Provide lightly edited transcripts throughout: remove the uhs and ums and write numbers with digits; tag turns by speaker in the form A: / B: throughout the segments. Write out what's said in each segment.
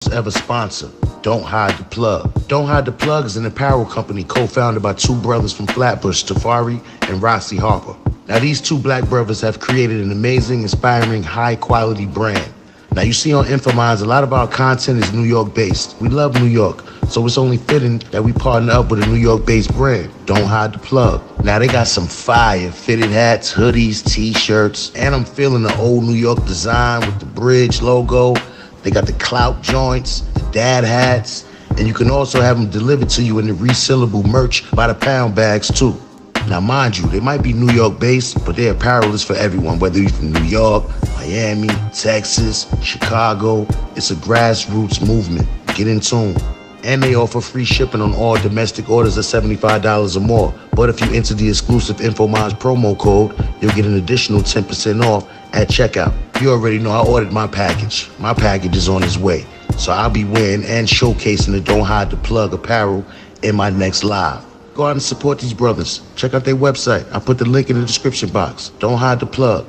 A: brothers ever sponsor. Don't Hide the Plug. Don't Hide the Plug is an apparel company co-founded by two brothers from Flatbush, Tafari and Rossi Harper. Now, these two black brothers have created an amazing, inspiring, high-quality brand. Now, you see on Infominds, a lot of our content is New York-based. We love New York, so it's only fitting that we partner up with a New York-based brand. Don't Hide the Plug. Now, they got some fire fitted hats, hoodies, T-shirts, and I'm feeling the old New York design with the bridge logo. They got the clout joints, the dad hats, and you can also have them delivered to you in the resealable merch by the pound bags, too. Now, mind you, they might be New York-based, but their apparel is for everyone, whether you're from New York, Miami, Texas, Chicago. It's a grassroots movement. Get in tune. And they offer free shipping on all domestic orders of $75 or more. But if you enter the exclusive Infominds promo code, you'll get an additional 10% off at checkout. You already know I ordered my package. My package is on its way. So I'll be wearing and showcasing the Don't Hide the Plug apparel in my next live. Go out and support these brothers. Check out their website. I put the link in the description box. Don't Hide the Plug.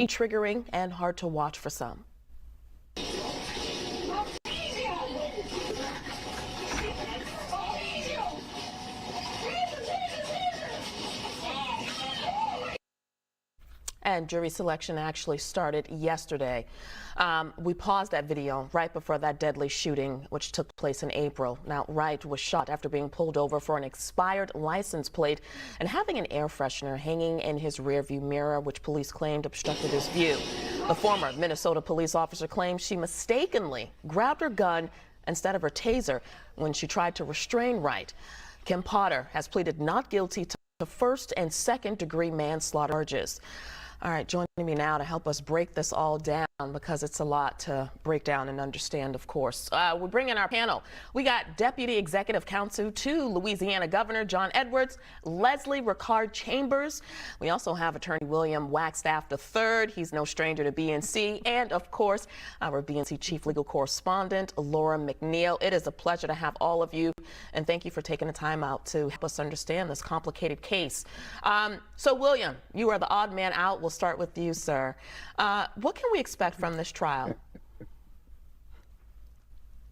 B: Triggering and hard to watch for some. And jury selection actually started yesterday. We paused that video right before that deadly shooting, which took place in April. Now, Wright was shot after being pulled over for an expired license plate and having an air freshener hanging in his rearview mirror, which police claimed obstructed his view. The former Minnesota police officer claims she mistakenly grabbed her gun instead of her taser when she tried to restrain Wright. Kim Potter has pleaded not guilty to first and second degree manslaughter charges. All right, joining me now to help us break this all down, because it's a lot to break down and understand, of course. We bring in our panel. We got Deputy Executive Counsel to Louisiana Governor John Edwards, Leslie Ricard Chambers. We also have Attorney William Wagstaff III. He's no stranger to BNC. And, of course, our BNC Chief Legal Correspondent, Laura McNeil. It is a pleasure to have all of you, and thank you for taking the time out to help us understand this complicated case. So, William, you are the odd man out. We'll start with you, sir. What can we expect from this trial?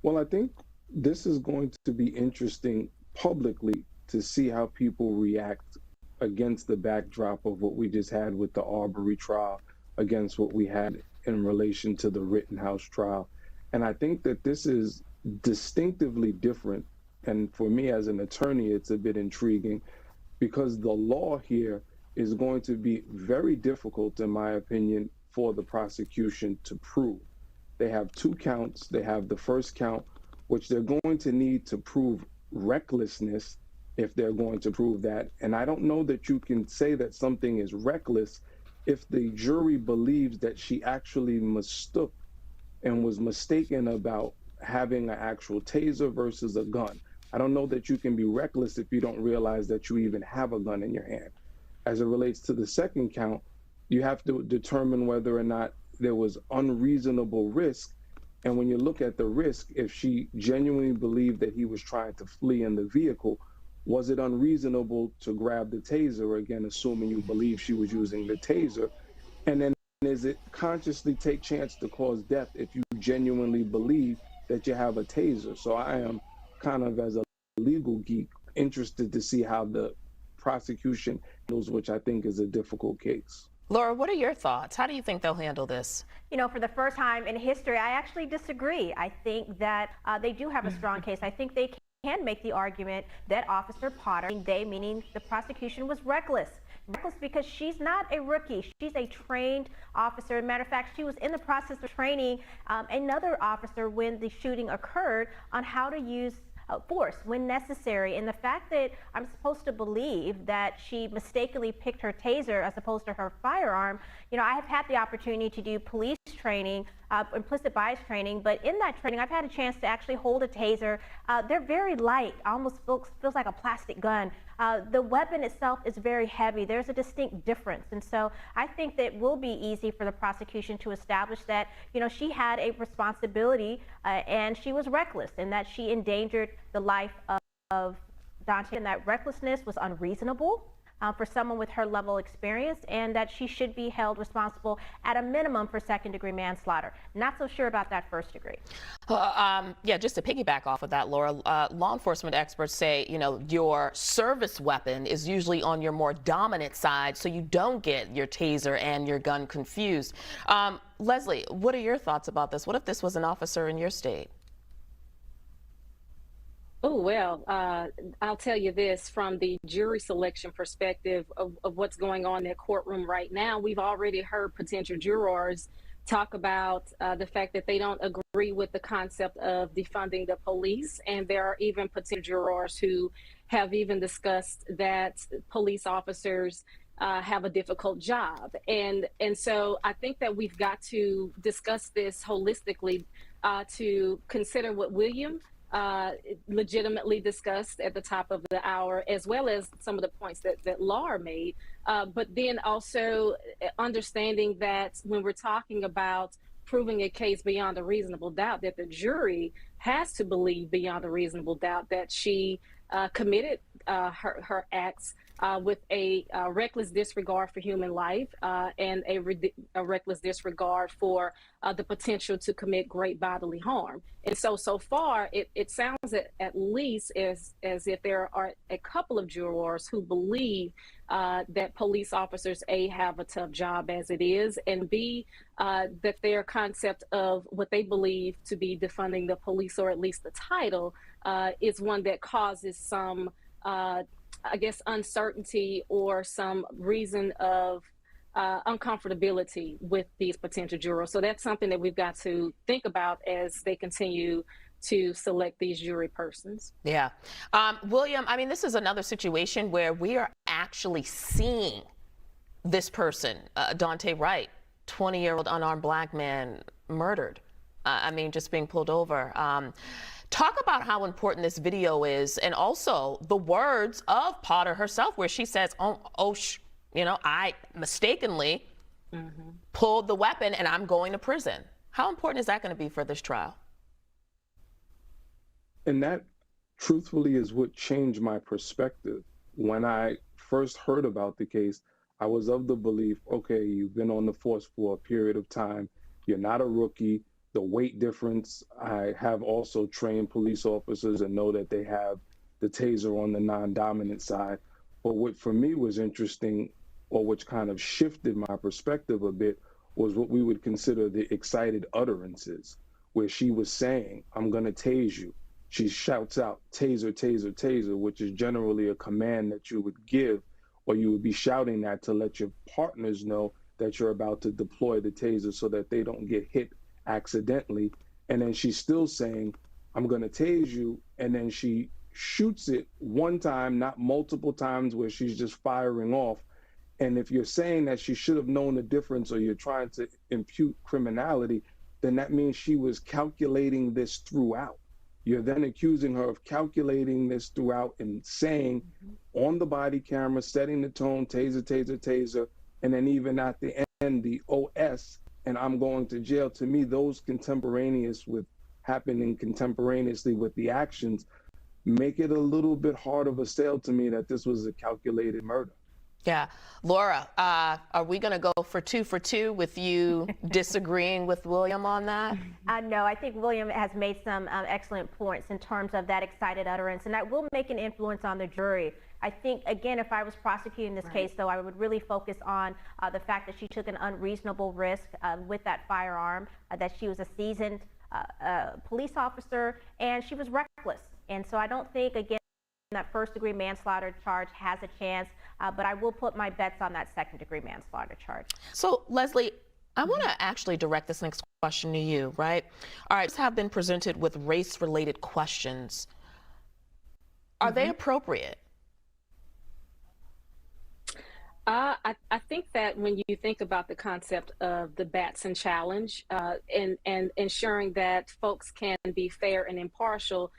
C: Well, I think this is going to be interesting publicly to see how people react against the backdrop of what we just had with the Arbery trial, against what we had in relation to the Rittenhouse trial. And I think that this is distinctively different. And for me as an attorney, it's a bit intriguing, because the law here is going to be very difficult, in my opinion, for the prosecution to prove. They have two counts. They have the first count, which they're going to need to prove recklessness if they're going to prove that. And I don't know that you can say that something is reckless if the jury believes that she actually mistook and was mistaken about having an actual taser versus a gun. I don't know that you can be reckless if you don't realize that you even have a gun in your hand. As it relates to the second count, you have to determine whether or not there was unreasonable risk. And when you look at the risk, if she genuinely believed that he was trying to flee in the vehicle, was it unreasonable to grab the taser? Again, assuming you believe she was using the taser. And then is it consciously take chance to cause death if you genuinely believe that you have a taser? So I am kind of, as a legal geek, interested to see how the prosecution knows, which I think is a difficult case.
B: Laura, what are your thoughts? How do you think they'll handle this?
D: You know, for the first time in history, I actually disagree. I think that they do have a strong case. I think they can make the argument that Officer Potter, they meaning the prosecution, was reckless. Reckless because she's not a rookie. She's a trained officer. As a matter of fact, she was in the process of training another officer when the shooting occurred on how to use force when necessary. And the fact that I'm supposed to believe that she mistakenly picked her taser as opposed to her firearm, you know, I have had the opportunity to do police training, implicit bias training, but in that training I've had a chance to actually hold a taser. They're very light, almost feels like a plastic gun. The weapon itself is very heavy. There's a distinct difference. And so I think that it will be easy for the prosecution to establish that, you know, she had a responsibility and she was reckless and that she endangered the life of Daunte, and that recklessness was unreasonable for someone with her level of experience, and that she should be held responsible at a minimum for second-degree manslaughter. Not so sure about that first degree.
B: Yeah, just to piggyback off of that, Laura, law enforcement experts say, you know, your service weapon is usually on your more dominant side, so you don't get your taser and your gun confused. Leslie, what are your thoughts about this? What if this was an officer in your state?
E: Oh, well, I'll tell you this, from the jury selection perspective of what's going on in the courtroom right now, we've already heard potential jurors talk about the fact that they don't agree with the concept of defunding the police. And there are even potential jurors who have even discussed that police officers have a difficult job. And so I think that we've got to discuss this holistically to consider what William legitimately discussed at the top of the hour, as well as some of the points that Laura made, but then also understanding that when we're talking about proving a case beyond a reasonable doubt, that the jury has to believe beyond a reasonable doubt that she committed her acts with a reckless disregard for human life and a reckless disregard for the potential to commit great bodily harm. And so far, it sounds at least as if there are a couple of jurors who believe that police officers, A, have a tough job as it is, and B, that their concept of what they believe to be defunding the police, or at least the title, is one that causes some I guess, uncertainty or some reason of uncomfortability with these potential jurors. So that's something that we've got to think about as they continue to select these jury persons.
B: Yeah. William, I mean, this is another situation where we are actually seeing this person, Daunte Wright, 20-year-old unarmed black man, murdered. I mean, just being pulled over. Talk about how important this video is, and also the words of Potter herself, where she says, you know, I mistakenly pulled the weapon and I'm going to prison. How important is that going to be for this trial?
C: And that, truthfully, is what changed my perspective. When I first heard about the case, I was of the belief, okay, you've been on the force for a period of time. You're not a rookie. The weight difference, I have also trained police officers and know that they have the taser on the non-dominant side. But what for me was interesting, or which kind of shifted my perspective a bit, was what we would consider the excited utterances, where she was saying, I'm gonna tase you. She shouts out, taser, taser, taser, which is generally a command that you would give, or you would be shouting that to let your partners know that you're about to deploy the taser so that they don't get hit accidentally. And then she's still saying, I'm gonna tase you, and then she shoots it one time, not multiple times, where she's just firing off. And if you're saying that she should have known the difference, or you're trying to impute criminality, then that means she was calculating this throughout. You're then accusing her of calculating this throughout and saying on the body camera, setting the tone, taser, taser, taser, and then even at the end, the OS, and I'm going to jail. To me, those happening contemporaneously with the actions make it a little bit hard of a sale to me that this was a calculated murder.
B: Yeah. Laura, are we going to go for two with you disagreeing with William on that?
D: No, I think William has made some excellent points in terms of that excited utterance, and that will make an influence on the jury. I think, again, if I was prosecuting this case, though, I would really focus on the fact that she took an unreasonable risk with that firearm, that she was a seasoned police officer, and she was reckless. And so I don't think, again, that first-degree manslaughter charge has a chance, but I will put my bets on that second-degree manslaughter charge.
B: So, Leslie, I want to actually direct this next question to you, right? All right, have been presented with race-related questions. Are they appropriate?
E: I think that when you think about the concept of the Batson challenge and ensuring that folks can be fair and impartial,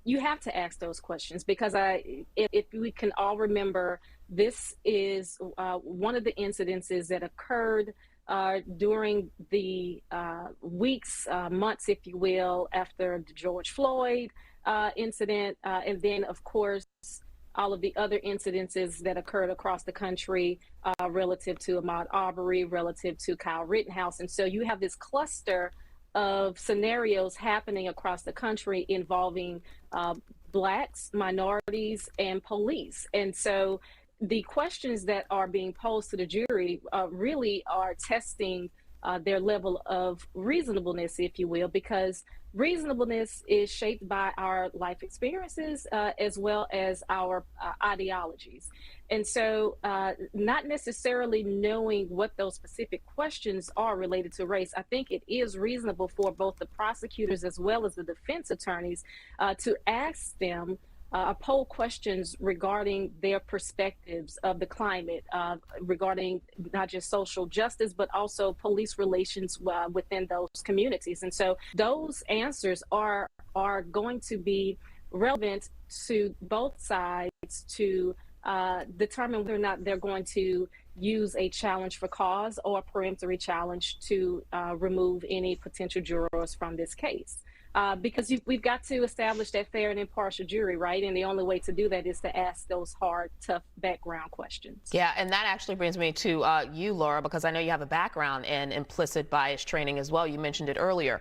E: you have to ask those questions, because if we can all remember, this is one of the incidences that occurred during the weeks, months, if you will, after the George Floyd incident, and then, of course, all of the other incidences that occurred across the country relative to Ahmaud Arbery, relative to Kyle Rittenhouse. And so you have this cluster of scenarios happening across the country involving Blacks, minorities, and police. And so the questions that are being posed to the jury really are testing their level of reasonableness, if you will, because reasonableness is shaped by our life experiences as well as our ideologies. And so not necessarily knowing what those specific questions are related to race, I think it is reasonable for both the prosecutors as well as the defense attorneys to ask them poll questions regarding their perspectives of the climate, regarding not just social justice, but also police relations within those communities. And so those answers are going to be relevant to both sides to determine whether or not they're going to use a challenge for cause or a peremptory challenge to remove any potential jurors from this case. Because we've got to establish that fair and impartial jury, right? And the only way to do that is to ask those hard, tough background questions.
B: Yeah, and that actually brings me to you, Laura, because I know you have a background in implicit bias training as well. You mentioned it earlier.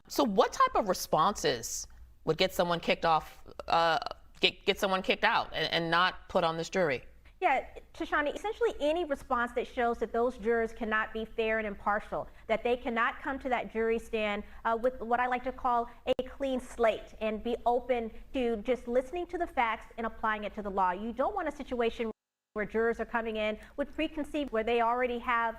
B: So what type of responses would get someone kicked off, get someone kicked out and not put on this jury?
D: Yeah, Tashani, essentially any response that shows that those jurors cannot be fair and impartial, that they cannot come to that jury stand with what I like to call a clean slate and be open to just listening to the facts and applying it to the law. You don't want a situation where jurors are coming in with preconceived, where they already have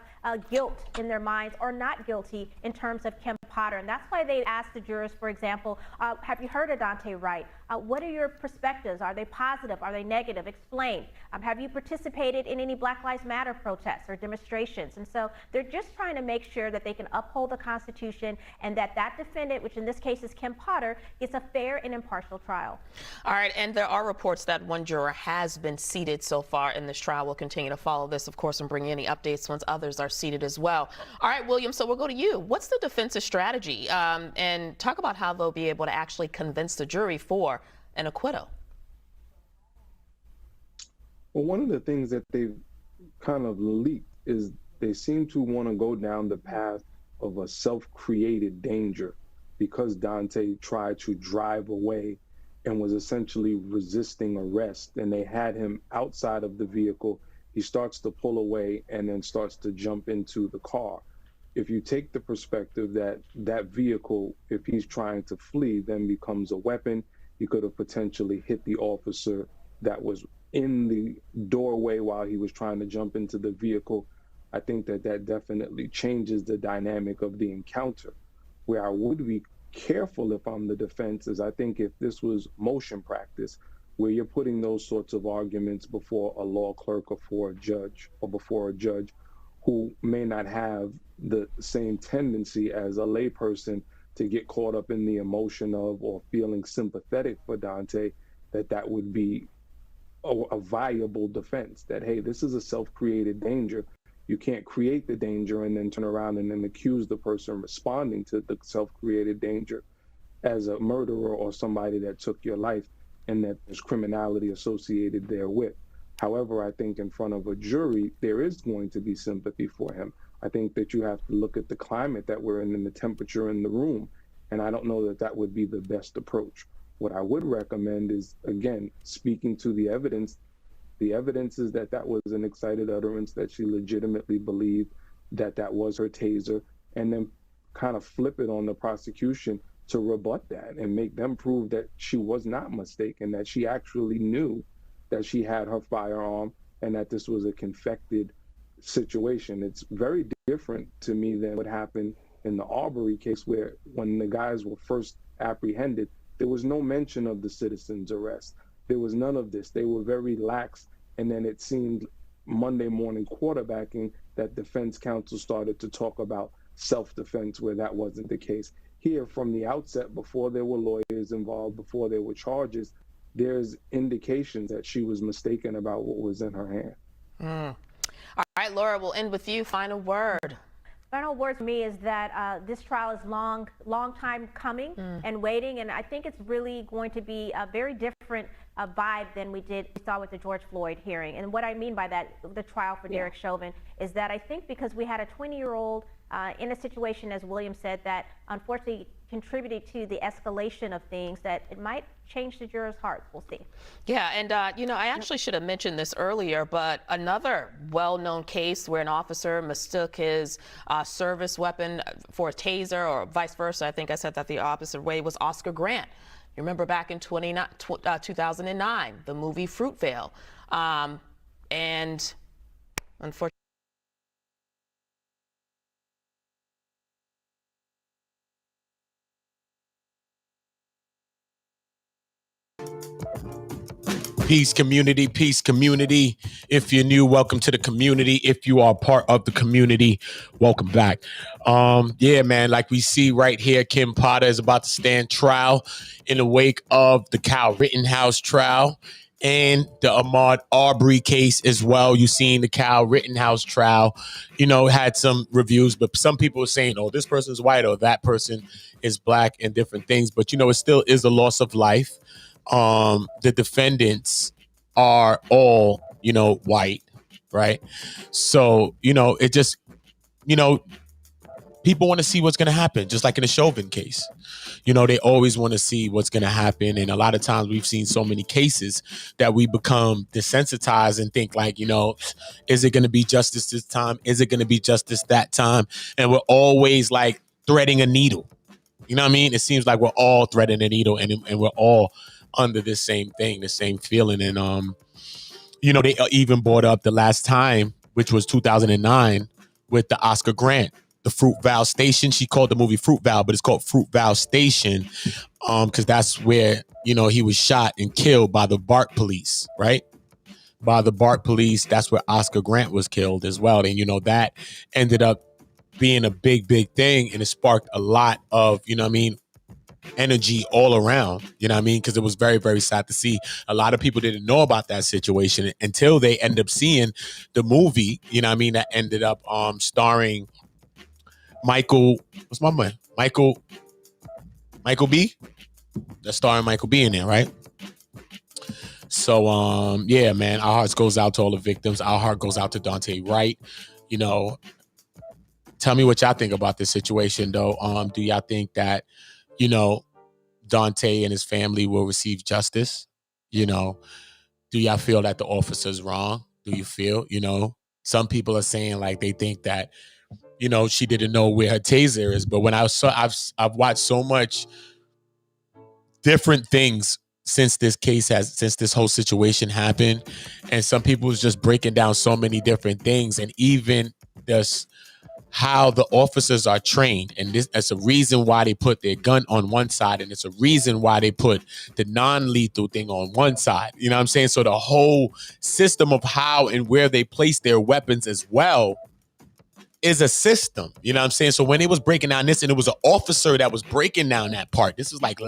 D: guilt in their minds or not guilty in terms of Kim Potter. And that's why they asked the jurors, for example, have you heard of Daunte Wright? What are your perspectives? Are they positive? Are they negative? Explain. Have you participated in any Black Lives Matter protests or demonstrations? And so they're just trying to make sure that they can uphold the Constitution and that that defendant, which in this case is Kim Potter, gets a fair and impartial trial.
B: All right, and there are reports that one juror has been seated so far in this trial. We'll continue to follow this, of course, and bring any updates once others are seated as well. All right, William, so we'll go to you. What's the defense's strategy? And talk about how they'll be able to actually convince the jury for an acquittal.
C: Well, one of the things that they've kind of leaked is they seem to want to go down the path of a self-created danger because Daunte tried to drive away and was essentially resisting arrest, and they had him outside of the vehicle. He starts to pull away and then starts to jump into the car. If you take the perspective that that vehicle, if he's trying to flee, then becomes a weapon, he could have potentially hit the officer that was in the doorway while he was trying to jump into the vehicle. I think that that definitely changes the dynamic of the encounter. Where I would be careful if I'm the defense is I think if this was motion practice, where you're putting those sorts of arguments before a law clerk or before a judge who may not have the same tendency as a layperson to get caught up in the emotion of or feeling sympathetic for Daunte, that would be a viable defense, that, hey, this is a self-created danger. You can't create the danger and then turn around and then accuse the person responding to the self-created danger as a murderer or somebody that took your life and that there's criminality associated therewith. However, I think in front of a jury, there is going to be sympathy for him. I think that you have to look at the climate that we're in and the temperature in the room. And I don't know that that would be the best approach. What I would recommend is, again, speaking to the evidence. The evidence is that that was an excited utterance, that she legitimately believed that that was her taser, and then kind of flip it on the prosecution to rebut that and make them prove that she was not mistaken, that she actually knew that she had her firearm and that this was a confected situation. It's very different to me than what happened in the Arbery case, where when the guys were first apprehended, there was no mention of the citizen's arrest. There was none of this. They were very lax. And then it seemed Monday morning quarterbacking that defense counsel started to talk about self-defense, where that wasn't the case. Here, from the outset, before there were lawyers involved, before there were charges, there's indications that she was mistaken about what was in her hand.
B: All right, Laura, we'll end with you. Final word.
D: Final word for me is that this trial is long time coming and waiting, and I think it's really going to be very different vibe than we saw with the George Floyd hearing. And what I mean by that, the trial for Derek Chauvin, is that I think because we had a 20-year-old in a situation, as William said, that unfortunately contributed to the escalation of things, that it might change the jurors' hearts. We'll see.
B: Yeah, and I actually should have mentioned this earlier, but another well-known case where an officer mistook his service weapon for a taser, or vice versa, I think I said that the opposite way, was Oscar Grant. You remember back in 2009, the movie Fruitvale, and unfortunately,
F: Peace community, peace community. If you're new, welcome to the community. If you are part of the community, welcome back. Yeah, man, like we see right here, Kim Potter is about to stand trial in the wake of the Kyle Rittenhouse trial and the Ahmaud Arbery case as well. You seen the Kyle Rittenhouse trial, had some reviews, but some people are saying, oh, this person's white or that person is black and different things. But, it still is a loss of life. The defendants are all, white, right? So, it just, people want to see what's going to happen, just like in the Chauvin case. They always want to see what's going to happen. And a lot of times we've seen so many cases that we become desensitized and think like, is it going to be justice this time? Is it going to be justice that time? And we're always like threading a needle. You know what I mean? It seems like we're all threading a needle and we're all under this same thing, the same feeling. And, they even brought up the last time, which was 2009 with the Oscar Grant, the Fruitvale Station. She called the movie Fruitvale, but it's called Fruitvale Station because that's where, he was shot and killed by the BART police, right? By the BART police. That's where Oscar Grant was killed as well. And, that ended up being a big, big thing. And it sparked a lot of, energy all around, because it was very, very sad to see. A lot of people didn't know about that situation until they end up seeing the movie, that ended up starring Michael B. That's starring Michael B in there, right? So yeah, man, our hearts goes out to all the victims. Our heart goes out to Daunte Wright. Tell me what y'all think about this situation though. Do y'all think that Daunte and his family will receive justice? Do y'all feel that the officer's wrong? Do you feel, some people are saying like they think that, she didn't know where her taser is. But when I've watched so much different things since this whole situation happened, and some people was just breaking down so many different things, and even this how the officers are trained. And that's a reason why they put their gun on one side, and it's a reason why they put the non-lethal thing on one side. You know what I'm saying? So the whole system of how and where they place their weapons as well is a system. You know what I'm saying? So when they was breaking down this, and it was an officer that was breaking down that part, this is like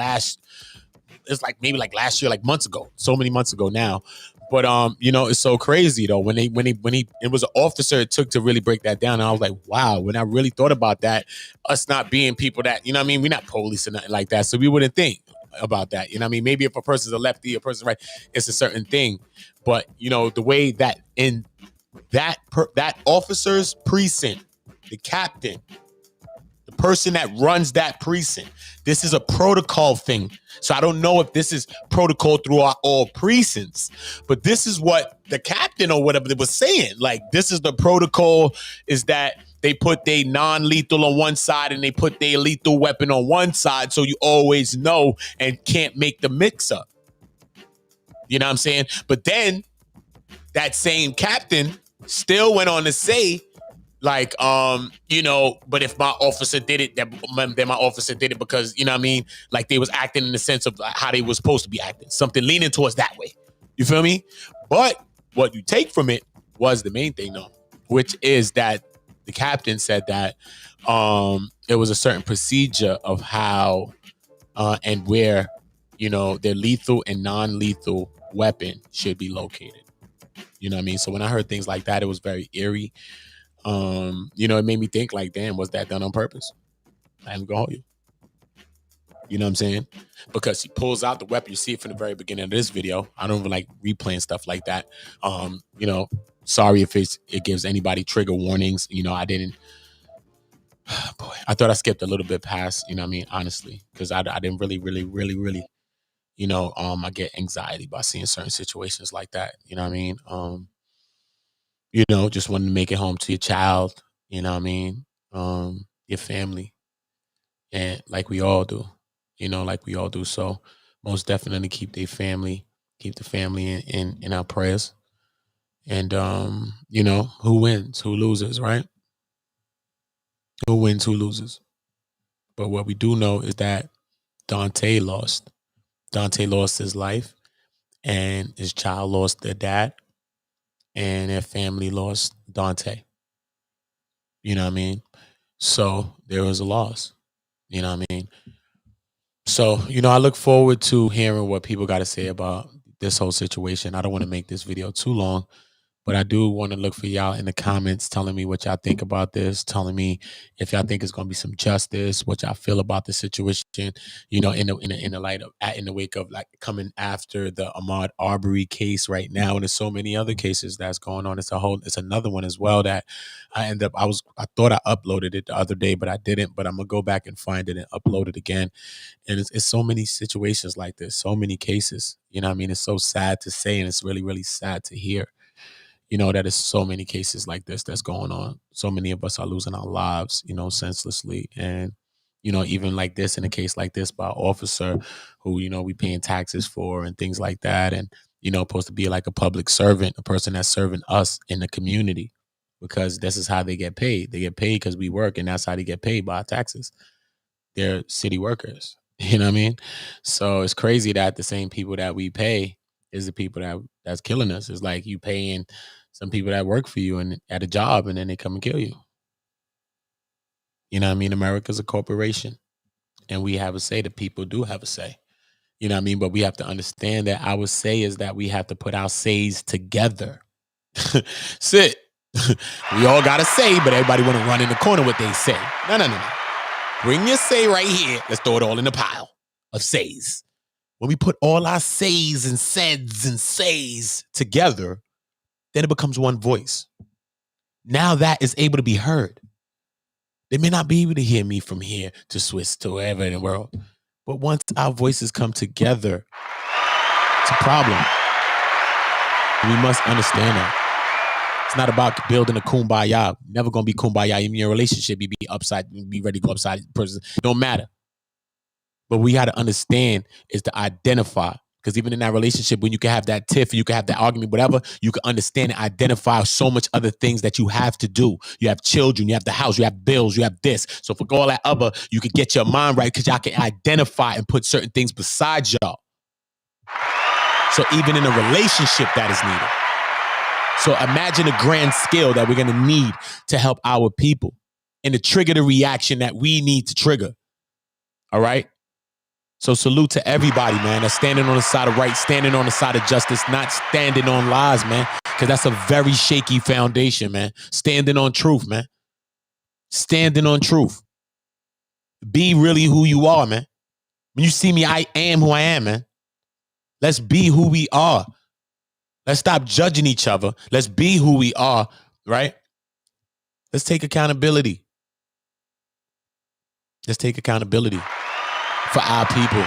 F: maybe last year, like months ago, so many months ago now. But it's so crazy though when it was an officer it took to really break that down. And I was like, wow, when I really thought about that, us not being people that, we're not police or nothing like that, so we wouldn't think about that. Maybe if a person's a lefty, a person's right, it's a certain thing. But the way that in that officer's precinct, the captain, the person that runs that precinct, this is a protocol thing. So I don't know if this is protocol throughout all precincts, but this is what the captain or whatever they was saying. Like, this is the protocol, is that they put their non-lethal on one side and they put their lethal weapon on one side, so you always know and can't make the mix up. You know what I'm saying? But then that same captain still went on to say, like, but if my officer did it, then my officer did it because, like they was acting in the sense of how they were supposed to be acting, something leaning towards that way. You feel me? But what you take from it was the main thing though, which is that the captain said that it was a certain procedure of how and where, their lethal and non-lethal weapon should be located. You know what I mean? So when I heard things like that, it was very eerie. It made me think like, damn, was that done on purpose? I ain't gonna hold you. You know what I'm saying? Because he pulls out the weapon. You see it from the very beginning of this video. I don't even like replaying stuff like that. You know, sorry if it gives anybody trigger warnings. You know, I didn't. Boy, I thought I skipped a little bit past. You know what I mean? Honestly, because I didn't really. You know, I get anxiety by seeing certain situations like that. You know what I mean? You know, just wanting to make it home to your child. You know what I mean? Your family, and like we all do. You know, like we all do. So most definitely keep the family in our prayers. And you know, who wins, who loses, right? Who wins, who loses. But what we do know is that Daunte lost. Daunte lost his life, and his child lost their dad, and their family lost Daunte. You know what I mean? So there was a loss. You know what I mean? So, you know, I look forward to hearing what people got to say about this whole situation. I don't want to make this video too long, but I do want to look for y'all in the comments telling me what y'all think about this, telling me if y'all think it's going to be some justice, what y'all feel about the situation, you know, in the light of, in the wake of like coming after the Ahmaud Arbery case right now. And there's so many other cases that's going on. It's another one as well that I thought I uploaded it the other day, but I didn't, but I'm going to go back and find it and upload it again. And it's so many situations like this, so many cases, you know what I mean? It's so sad to say, and it's really, really sad to hear, you know, that is so many cases like this that's going on. So many of us are losing our lives, you know, senselessly. And, you know, even like this, in a case like this by an officer who, you know, we paying taxes for and things like that. And, you know, supposed to be like a public servant, a person that's serving us in the community, because this is how they get paid. They get paid because we work, and that's how they get paid, by our taxes. They're city workers. You know what I mean? So it's crazy that the same people that we pay is the people that's killing us. It's like you paying some people that work for you and at a job, and then they come and kill you. You know what I mean? America's a corporation, and we have a say. The people do have a say. You know what I mean? But we have to understand that our say is that we have to put our says together. Sit. We all got a say, but everybody want to run in the corner with they say. No. Bring your say right here. Let's throw it all in the pile of says. When we put all our says and saids and says together, then it becomes one voice. Now that is able to be heard. They may not be able to hear me from here to Swiss to wherever in the world. But once our voices come together, it's a problem. We must understand that. It's not about building a kumbaya. Never gonna be kumbaya. Even in your relationship, you be ready to go upside the person. It don't matter. But we got to understand is to identify. Because even in that relationship, when you can have that tiff, you can have that argument, whatever, you can understand and identify so much other things that you have to do. You have children, you have the house, you have bills, you have this. So for all that other, you can get your mind right because y'all can identify and put certain things beside y'all. So even in a relationship, that is needed. So imagine a grand scale that we're going to need to help our people and to trigger the reaction that we need to trigger. All right? So salute to everybody, man, that's standing on the side of right, standing on the side of justice, not standing on lies, man, because that's a very shaky foundation, man. Standing on truth, man. Standing on truth. Be really who you are, man. When you see me, I am who I am, man. Let's be who we are. Let's stop judging each other. Let's be who we are, right? Let's take accountability. Let's take accountability for our people,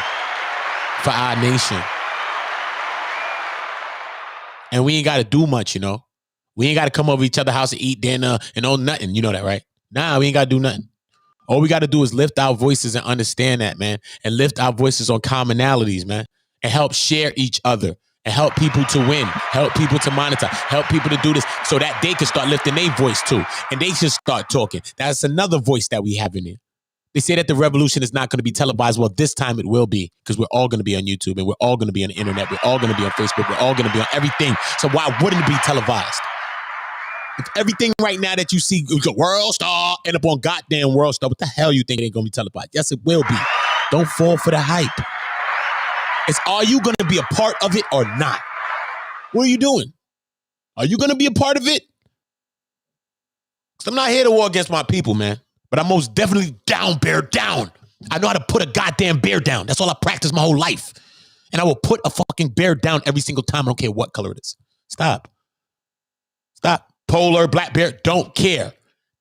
F: for our nation. And we ain't got to do much, you know. We ain't got to come over each other's house and eat dinner and all nothing. You know that, right? Nah, we ain't got to do nothing. All we got to do is lift our voices and understand that, man. And lift our voices on commonalities, man. And help share each other. And help people to win. Help people to monitor. Help people to do this so that they can start lifting their voice too. And they should start talking. That's another voice that we have in here. They say that the revolution is not going to be televised. Well, this time it will be, because we're all going to be on YouTube and we're all going to be on the internet. We're all going to be on Facebook. We're all going to be on everything. So why wouldn't it be televised? If everything right now that you see, World Star, end up on goddamn World Star, what the hell you think it ain't going to be televised? Yes, it will be. Don't fall for the hype. Are you going to be a part of it or not? What are you doing? Are you going to be a part of it? Because I'm not here to war against my people, man. But I'm most definitely down, bear down I know how to put a goddamn bear down. That's all I practiced my whole life. And I will put a fucking bear down every single time. I don't care what color it is. Stop. Polar, black bear, don't care.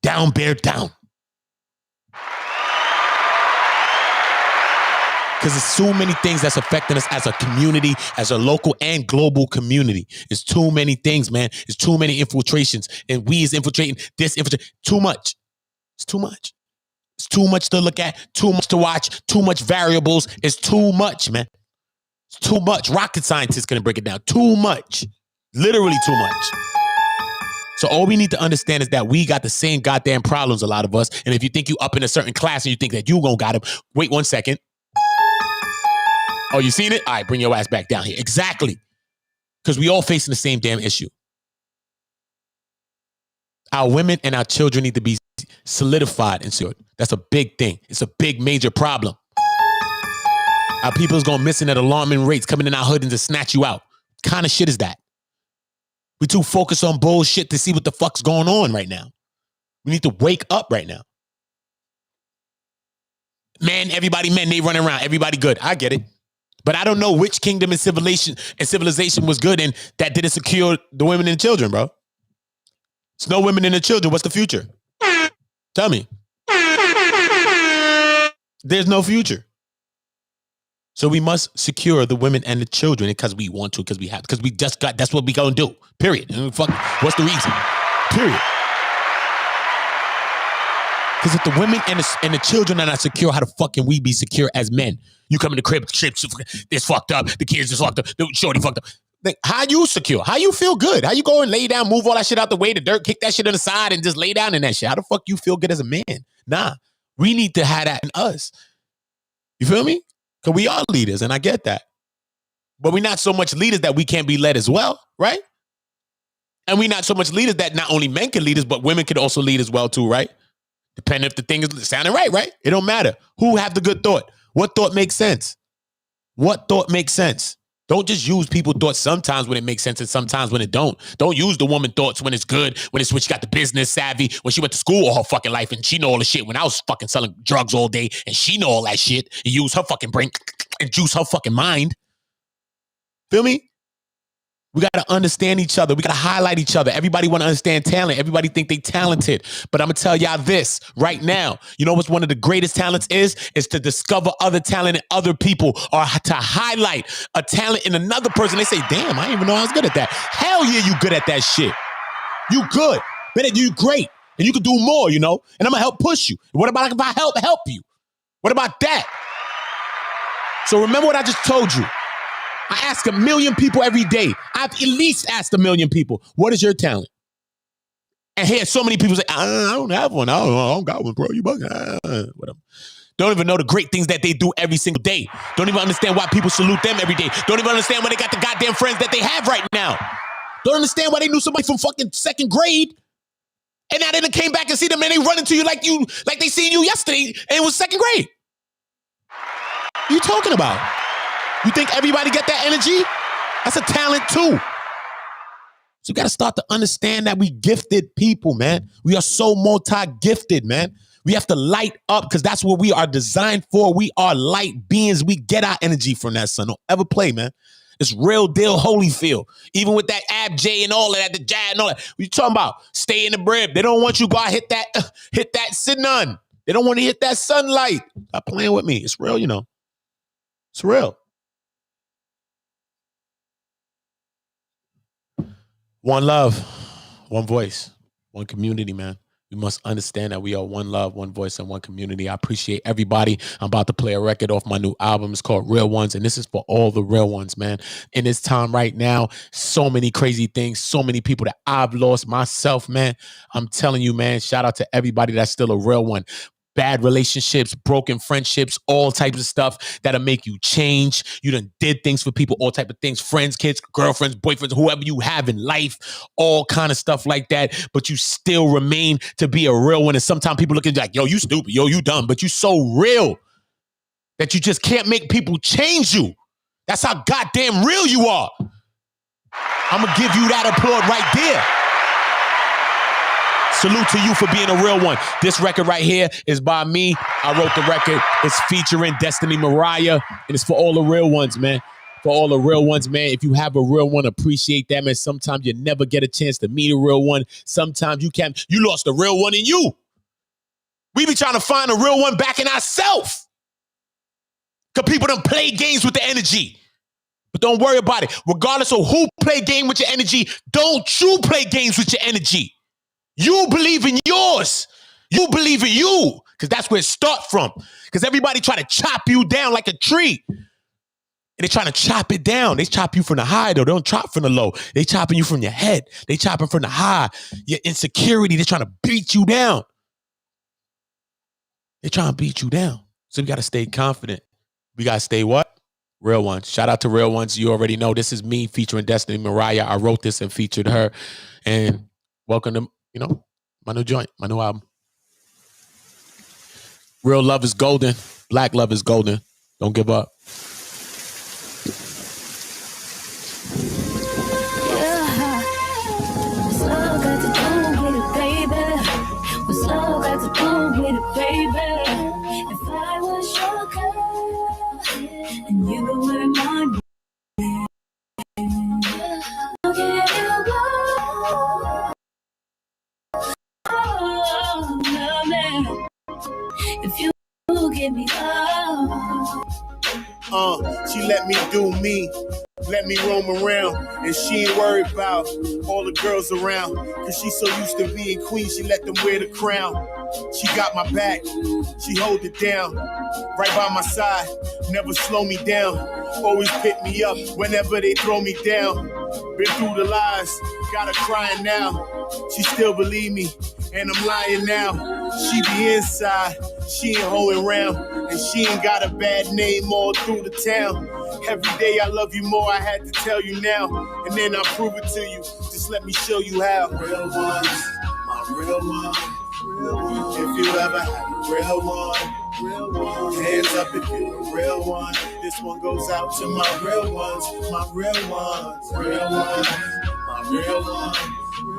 F: Down, bear, down. Because there's so many things that's affecting us as a community, as a local and global community. It's too many things, man. It's too many infiltrations. And we is infiltrating this, too much. It's too much. It's too much to look at, too much to watch, too much variables. It's too much, man. It's too much. Rocket scientists can break it down. Too much. Literally too much. So all we need to understand is that we got the same goddamn problems, a lot of us. And if you think you up in a certain class and you think that you gonna got him, wait 1 second. Oh, you seen it? All right, bring your ass back down here. Exactly. Because we all facing the same damn issue. Our women and our children need to be solidified and secured. That's a big thing. It's a big, major problem. Our people is going missing at alarming rates, coming in our hood and to snatch you out. What kind of shit is that? We too focused on bullshit to see what the fuck's going on right now. We need to wake up right now. Man, everybody, men, they running around. Everybody good. I get it. But I don't know which kingdom and civilization was good and that didn't secure the women and children, bro. It's no women and the children. What's the future? Tell me. There's no future. So we must secure the women and the children because we want to, because we have, because we just got, that's what we gonna do. Period. Fuck, what's the reason? Period. Because if the women and the children are not secure, how the fuck can we be secure as men? You come in the crib, it's fucked up. The kids is fucked up. The shorty fucked up. Like, how you secure? How you feel good? How you go and lay down, move all that shit out the way, the dirt, kick that shit on the side and just lay down in that shit? How the fuck you feel good as a man? Nah, we need to have that in us. You feel me? Because we are leaders, and I get that. But we're not so much leaders that we can't be led as well, right? And we're not so much leaders that not only men can lead us, but women can also lead as well too, right? Depending if the thing is sounding right? It don't matter. Who have the good thought? What thought makes sense? What thought makes sense? Don't just use people's thoughts sometimes when it makes sense and sometimes when it don't. Don't use the woman thoughts when it's good, when she got the business savvy, when she went to school all her fucking life and she know all the shit. When I was fucking selling drugs all day and she know all that shit and use her fucking brain and juice her fucking mind. Feel me? We got to understand each other. We got to highlight each other. Everybody want to understand talent. Everybody think they talented. But I'm going to tell y'all this right now. You know what's one of the greatest talents is to discover other talent in other people or to highlight a talent in another person. They say, damn, I didn't even know I was good at that. Hell yeah, you good at that shit. You good. Man, you great. And you can do more, you know? And I'm going to help push you. What about if I help you? What about that? So remember what I just told you. I ask 1 million people every day. I've at least asked 1 million people, what is your talent? And here so many people say, I don't have one. I don't got one, bro. You bugging. Whatever. Don't even know the great things that they do every single day. Don't even understand why people salute them every day. Don't even understand why they got the goddamn friends that they have right now. Don't understand why they knew somebody from fucking second grade. And now they done came back and see them and they run into you like they seen you yesterday and it was second grade. What are you talking about? You think everybody get that energy? That's a talent too. So you got to start to understand that we gifted people, man. We are so multi-gifted, man. We have to light up because that's what we are designed for. We are light beings. We get our energy from that sun. Don't ever play, man. It's real deal Holyfield. Even with that Ab J and all of that, the jab and all that. What you talking about? Stay in the brib. They don't want you to go out hit that sun. They don't want to hit that sunlight. Stop playing with me. It's real, you know. It's real. One love, one voice, one community, man. We must understand that we are one love, one voice, and one community. I appreciate everybody. I'm about to play a record off my new album. It's called Real Ones, and this is for all the real ones, man. In this time right now, so many crazy things, so many people that I've lost myself, man. I'm telling you, man, shout out to everybody that's still a real one. Bad relationships, broken friendships, all types of stuff that'll make you change. You done did things for people, all type of things, friends, kids, girlfriends, boyfriends, whoever you have in life, all kind of stuff like that. But you still remain to be a real one. And sometimes people look at you like, yo, you stupid, yo, you dumb, but you so real that you just can't make people change you. That's how goddamn real you are. I'm gonna give you that applaud right there. Salute to you for being a real one. This record right here is by me. I wrote the record. It's featuring Destiny Mariah, and it's for all the real ones, man. For all the real ones, man. If you have a real one, appreciate that, man. Sometimes you never get a chance to meet a real one. Sometimes you can't. You lost a real one in you. We be trying to find a real one back in ourselves. Because people don't play games with the energy. But don't worry about it. Regardless of who play game with your energy, don't you play games with your energy. You believe in yours. You believe in you. Because that's where it starts from. Because everybody try to chop you down like a tree. And they're trying to chop it down. They chop you from the high, though. They don't chop from the low. They chopping you from your head. They chopping from the high. Your insecurity, they're trying to beat you down. They're trying to beat you down. So we got to stay confident. We got to stay what? Real ones. Shout out to real ones. You already know this is me featuring Destiny Mariah. I wrote this and featured her. And welcome to, my new joint, my new album. Real love is golden. Black love is golden. Don't give up.
G: And you were my if you give me love.
A: She let me do me, let me roam around, and she ain't worried about all the girls around. Cause she so used to being queen, she let them wear the crown. She got my back, she hold it down, right by my side, never slow me down. Always pick me up whenever they throw me down. Been through the lies, got her crying now. She still believe me, and I'm lying now. She be inside, she ain't holding around, and she ain't got a bad name all through the town. Every day I love you more, I had to tell you now, and then I'll prove it to you. Just let me show you how. Real ones, my real one. If you ever had a real one, hands up if you're a real one. This one goes out to my real ones, my real ones, real ones, my real ones.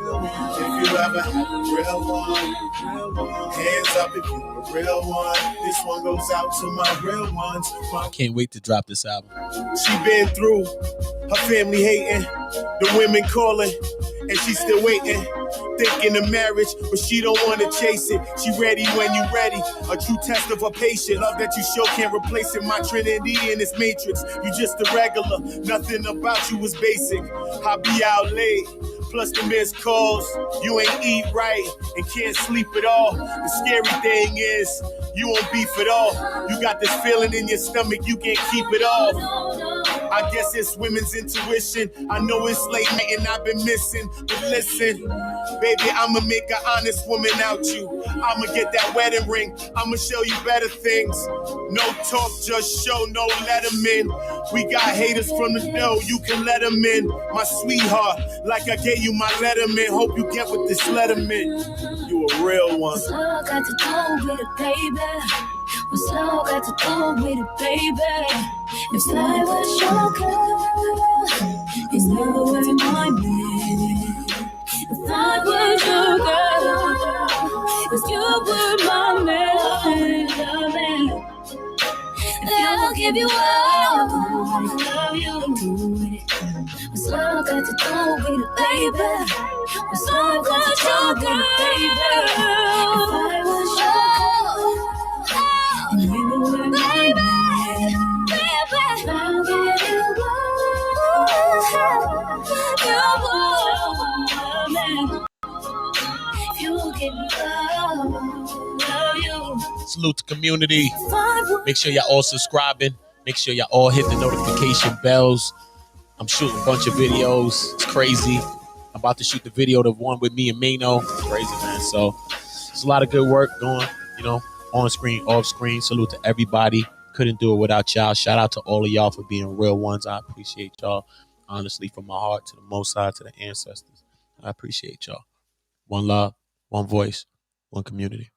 A: If you ever had a real one, hands up if you're a real one. This one goes out to my real ones.
F: I can't wait to drop this album.
A: She been through her family hating, the women calling, and she still waiting. Thinking of marriage, but she don't want to chase it. She ready when you ready. A true test of her patience. Love that you show can't replace it. My Trinity in this matrix. You just a regular. Nothing about you was basic. I be out late. Plus the missed calls. You ain't eat right and can't sleep at all. The scary thing is you won't beef at all. You got this feeling in your stomach. You can't keep it off. I guess it's women's intuition. I know it's late night and I've been missing. But listen, baby, I'ma make an honest woman out you. I'ma get that wedding ring. I'ma show you better things. No talk, just show, no let them in. We got haters from the door, you can let them in. My sweetheart, like I gave you my letterman. Hope you get with this letterman. You a real one.
G: What's love got to do with it, baby? What's love got to do with it, baby? If I was your girl, it's never were my man. If I was your girl, if you were my man, I'll give you all, love you. What's love got to do with it, baby? What's love got to do with it, baby? If I was your girl, and you were my man, I'll give you all, you give me love you.
F: Salute to community. Make sure y'all all subscribing. Make sure y'all all hit the notification bells. I'm shooting a bunch of videos. It's crazy. I'm about to shoot the video, the one with me and Mano. It's crazy, man. So it's a lot of good work going, on screen, off screen. Salute to everybody. Couldn't do it without y'all. Shout out to all of y'all for being real ones. I appreciate y'all. Honestly, from my heart to the Most High, to the ancestors. I appreciate y'all. One love, one voice, one community.